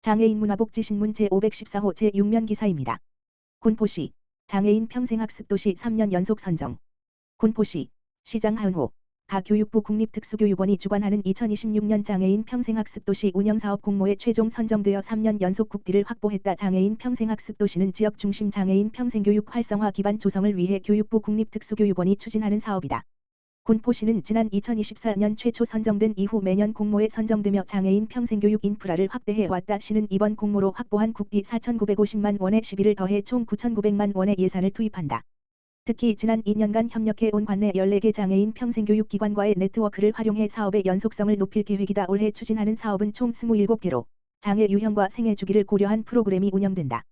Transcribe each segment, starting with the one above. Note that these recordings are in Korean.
장애인 문화복지신문 제514호 제6면 기사입니다. 군포시 장애인 평생학습도시 3년 연속 선정. 군포시 시장 하은호 교육부 국립특수교육원이 주관하는 2026년 장애인 평생학습도시 운영사업 공모에 최종 선정되어 3년 연속 국비를 확보했다. 장애인 평생학습도시는 지역 중심 장애인 평생교육 활성화 기반 조성을 위해 교육부 국립특수교육원이 추진하는 사업이다. 군포시는 지난 2024년 최초 선정된 이후 매년 공모에 선정되며 장애인 평생교육 인프라를 확대해 왔다. 시는 이번 공모로 확보한 국비 4,950만 원에 10위를 더해 총 9,900만 원의 예산을 투입한다. 특히 지난 2년간 협력해 온 관내 14개 장애인 평생교육 기관과의 네트워크를 활용해 사업의 연속성을 높일 계획이다. 올해 추진하는 사업은 총 27개로 장애 유형과 생애 주기를 고려한 프로그램이 운영된다.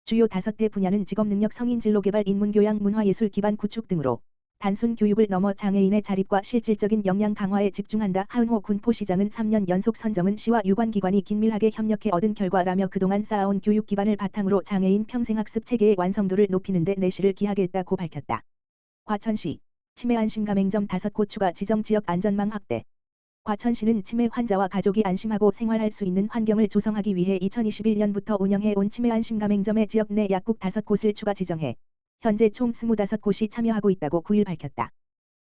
주요 5대 분야는 직업능력 성인진로개발 인문교양 문화예술 기반 구축 등으로 단순 교육을 넘어 장애인의 자립과 실질적인 역량 강화에 집중한다. 하은호 군포시장은 3년 연속 선정은 시와 유관기관이 긴밀하게 협력해 얻은 결과라며 그동안 쌓아온 교육 기반을 바탕으로 장애인 평생학습 체계의 완성도를 높이는 데 내실을 기하겠다고 밝혔다. 과천시 치매 안심 가맹점 5곳 추가 지정 지역 안전망 확대. 과천시는 치매 환자와 가족이 안심하고 생활할 수 있는 환경을 조성하기 위해 2021년부터 운영해 온 치매 안심 가맹점의 지역 내 약국 5곳을 추가 지정해 현재 총 25곳이 참여하고 있다고 9일 밝혔다.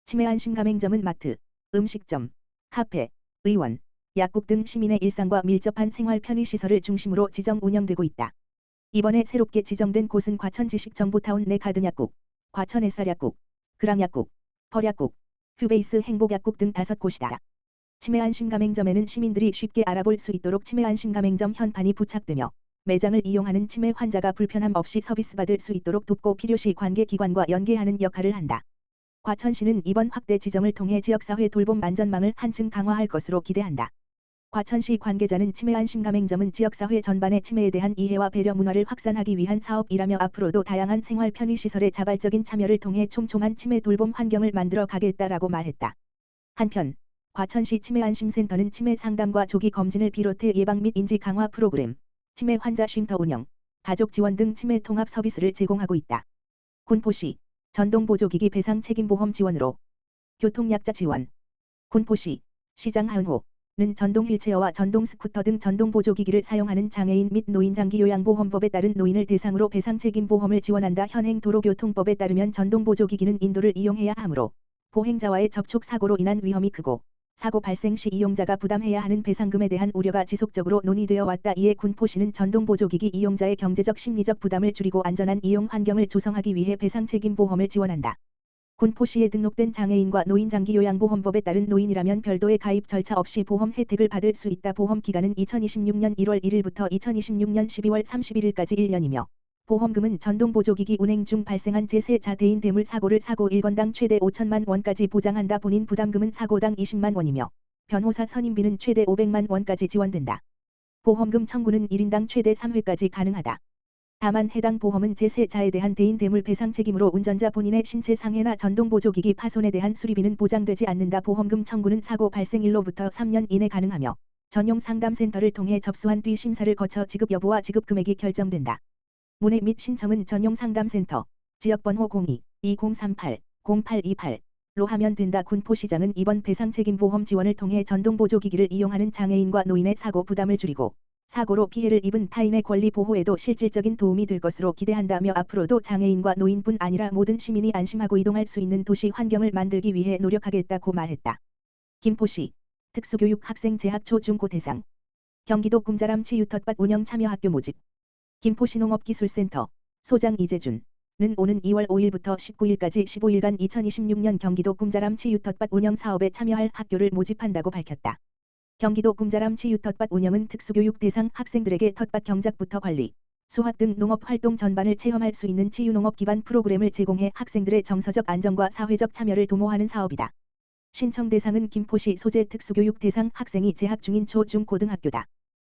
치매 안심 가맹점은 마트, 음식점, 카페, 의원, 약국 등 시민의 일상과 밀접한 생활 편의시설을 중심으로 지정 운영되고 있다. 이번에 새롭게 지정된 곳은 과천 지식정보타운 내 가든약국, 과천 햇살약국, 그랑약국, 펄약국, 휴베이스 행복약국 등 5곳이다. 치매 안심 가맹점에는 시민들이 쉽게 알아볼 수 있도록 치매 안심 가맹점 현판이 부착되며 매장을 이용하는 치매 환자가 불편함 없이 서비스받을 수 있도록 돕고 필요시 관계기관과 연계하는 역할을 한다. 과천시는 이번 확대 지정을 통해 지역사회 돌봄 안전망을 한층 강화할 것으로 기대한다. 과천시 관계자는 치매 안심 가맹점은 지역사회 전반의 치매에 대한 이해와 배려 문화를 확산하기 위한 사업이라며 앞으로도 다양한 생활 편의시설의 자발적인 참여를 통해 촘촘한 치매 돌봄 환경을 만들어 가겠다라고 말했다. 한편 과천시 치매안심센터는 치매 상담과 조기 검진을 비롯해 예방 및 인지 강화 프로그램, 치매 환자 쉼터 운영, 가족 지원 등 치매 통합 서비스를 제공하고 있다. 군포시 전동보조기기 배상 책임보험 지원으로 교통약자 지원. 군포시 시장 하은호는 전동 휠체어와 전동 스쿠터 등 전동보조기기를 사용하는 장애인 및 노인 장기요양보험법에 따른 노인을 대상으로 배상 책임보험을 지원한다. 현행 도로교통법에 따르면 전동보조기기는 인도를 이용해야 하므로 보행자와의 접촉 사고로 인한 위험이 크고 사고 발생 시 이용자가 부담해야 하는 배상금에 대한 우려가 지속적으로 논의되어 왔다. 이에 군포시는 전동보조기기 이용자의 경제적 심리적 부담을 줄이고 안전한 이용 환경을 조성하기 위해 배상책임보험을 지원한다. 군포시에 등록된 장애인과 노인 장기요양보험법에 따른 노인이라면 별도의 가입 절차 없이 보험 혜택을 받을 수 있다. 보험 기간은 2026년 1월 1일부터 2026년 12월 31일까지 1년이며 보험금은 전동보조기기 운행 중 발생한 제3자 대인 대물 사고를 사고 1건당 최대 5천만 원까지 보장한다. 본인 부담금은 사고당 20만 원이며 변호사 선임비는 최대 500만 원까지 지원된다. 보험금 청구는 1인당 최대 3회까지 가능하다. 다만 해당 보험은 제3자에 대한 대인 대물 배상 책임으로 운전자 본인의 신체 상해나 전동보조기기 파손에 대한 수리비는 보장되지 않는다. 보험금 청구는 사고 발생일로부터 3년 이내 가능하며 전용 상담센터를 통해 접수한 뒤 심사를 거쳐 지급 여부와 지급 금액이 결정된다. 문의 및 신청은 전용 상담센터 지역번호 02-2038-0828로 하면 된다. 군포시장은 이번 배상책임보험 지원을 통해 전동보조기기를 이용하는 장애인과 노인의 사고 부담을 줄이고 사고로 피해를 입은 타인의 권리 보호에도 실질적인 도움이 될 것으로 기대한다며 앞으로도 장애인과 노인뿐 아니라 모든 시민이 안심하고 이동할 수 있는 도시 환경을 만들기 위해 노력하겠다고 말했다. 김포시 특수교육 학생 재학 초-중-고 대상. 경기도 꿈자람 치유텃밭 운영 참여 학교 모집. 김포시 농업기술센터 소장 이재준은 오는 2월 5일부터 19일까지 15일간 2026년 경기도 꿈자람 치유텃밭 운영 사업에 참여할 학교를 모집한다고 밝혔다. 경기도 꿈자람 치유텃밭 운영은 특수교육 대상 학생들에게 텃밭 경작부터 관리, 수확 등 농업 활동 전반을 체험할 수 있는 치유농업 기반 프로그램을 제공해 학생들의 정서적 안정과 사회적 참여를 도모하는 사업이다. 신청 대상은 김포시 소재 특수교육 대상 학생이 재학 중인 초, 중, 고등학교다.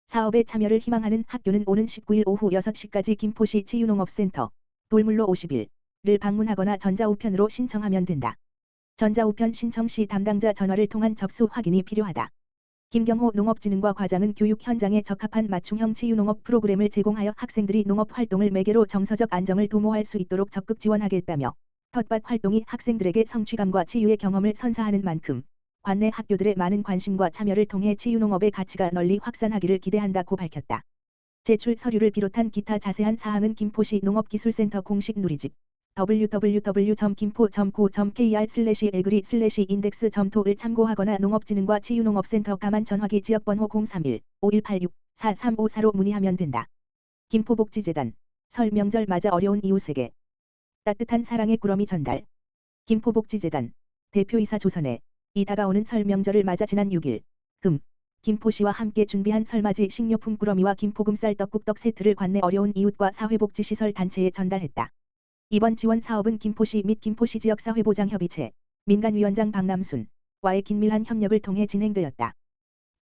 사업에 참여를 희망하는 학교는 오는 19일 오후 6시까지 김포시 치유농업센터 돌물로 51를 방문하거나 전자우편으로 신청하면 된다. 전자우편 신청 시 담당자 전화를 통한 접수 확인이 필요하다. 김경호 농업진흥과 과장은 교육 현장에 적합한 맞춤형 치유농업 프로그램을 제공하여 학생들이 농업 활동을 매개로 정서적 안정을 도모할 수 있도록 적극 지원하겠다며 텃밭 활동이 학생들에게 성취감과 치유의 경험을 선사하는 만큼 관내 학교들의 많은 관심과 참여를 통해 치유농업의 가치가 널리 확산하기를 기대한다고 밝혔다. 제출 서류를 비롯한 기타 자세한 사항은 김포시 농업기술센터 공식 누리집 www.kimpo.co.kr/agree/index.to를 참고하거나 농업진흥과 치유농업센터 가만 전화기 지역번호 031-5186-4354로 문의하면 된다. 김포복지재단 설 명절 맞아 어려운 이웃에게 따뜻한 사랑의 꾸러미 전달. 김포복지재단 대표이사 조선에 이 다가오는 설 명절을 맞아 지난 6일 금 김포시와 함께 준비한 설맞이 식료품 꾸러미와 김포금쌀 떡국떡 세트를 관내 어려운 이웃과 사회복지시설 단체에 전달했다. 이번 지원 사업은 김포시 및 김포시 지역사회보장협의체 민간위원장 박남순와의 긴밀한 협력을 통해 진행되었다.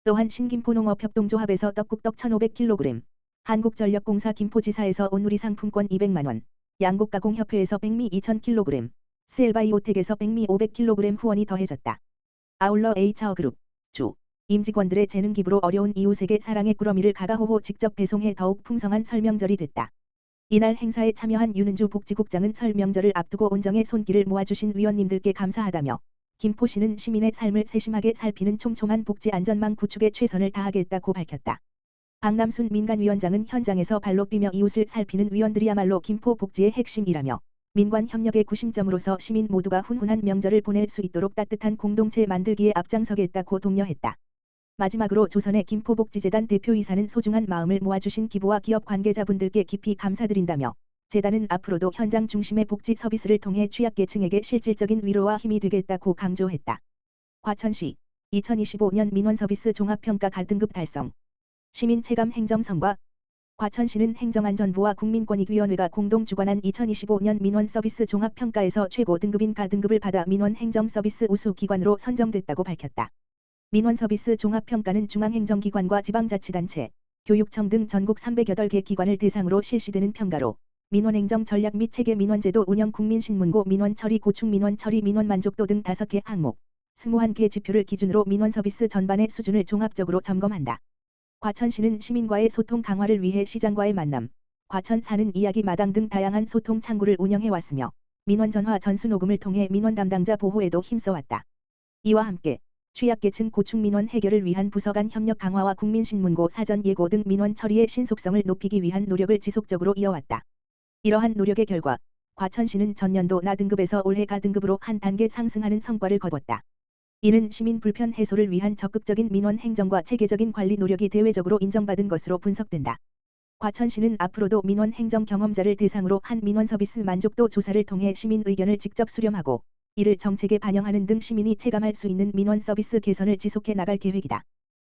또한 신김포농업협동조합에서 떡국떡 1,500kg, 한국전력공사 김포지사에서 온누리 상품권 200만원, 양곡가공협회에서 백미 2,000kg, 스엘바이오텍에서 백미 500kg 후원이 더해졌다. 아울러 H아어그룹 주 임직원들의 재능 기부로 어려운 이웃에게 사랑의 꾸러미를 가가호호 직접 배송해 더욱 풍성한 설명절이 됐다. 이날 행사에 참여한 윤은주 복지국장은 설 명절을 앞두고 온정의 손길을 모아주신 위원님들께 감사하다며 김포시는 시민의 삶을 세심하게 살피는 촘촘한 복지 안전망 구축에 최선을 다하겠다고 밝혔다. 박남순 민간위원장은 현장에서 발로 뛰며 이웃을 살피는 위원들이야말로 김포 복지의 핵심이라며 민관 협력의 구심점으로서 시민 모두가 훈훈한 명절을 보낼 수 있도록 따뜻한 공동체 만들기에 앞장서겠다고 독려했다. 마지막으로 조선의 김포복지재단 대표이사는 소중한 마음을 모아주신 기부와 기업 관계자분들께 깊이 감사드린다며 재단은 앞으로도 현장 중심의 복지 서비스를 통해 취약계층에게 실질적인 위로와 힘이 되겠다고 강조했다. 과천시 2025년 민원서비스 종합평가 가등급 달성. 시민체감 행정성과 과천시는 행정안전부와 국민권익위원회가 공동 주관한 2025년 민원서비스 종합평가에서 최고 등급인 가등급을 받아 민원행정서비스 우수기관으로 선정됐다고 밝혔다. 민원서비스 종합평가는 중앙행정기관과 지방자치단체, 교육청 등 전국 308개 기관을 대상으로 실시되는 평가로 민원행정 전략 및 체계 민원제도 운영 국민신문고 민원처리 고충 민원처리 민원만족도 등 5개 항목, 21개 지표를 기준으로 민원서비스 전반의 수준을 종합적으로 점검한다. 과천시는 시민과의 소통 강화를 위해 시장과의 만남, 과천 사는 이야기 마당 등 다양한 소통 창구를 운영해왔으며 민원 전화 전수 녹음을 통해 민원 담당자 보호에도 힘써왔다. 이와 함께 취약계층 고충 민원 해결을 위한 부서 간 협력 강화와 국민신문고 사전 예고 등 민원 처리의 신속성을 높이기 위한 노력을 지속적으로 이어왔다. 이러한 노력의 결과 과천시는 전년도 나 등급에서 올해 가 등급으로 한 단계 상승하는 성과를 거뒀다. 이는 시민 불편 해소를 위한 적극적인 민원 행정과 체계적인 관리 노력이 대외적으로 인정받은 것으로 분석된다. 과천시는 앞으로도 민원 행정 경험자를 대상으로 한 민원 서비스 만족도 조사를 통해 시민 의견을 직접 수렴하고 이를 정책에 반영하는 등 시민이 체감할 수 있는 민원 서비스 개선을 지속해 나갈 계획이다.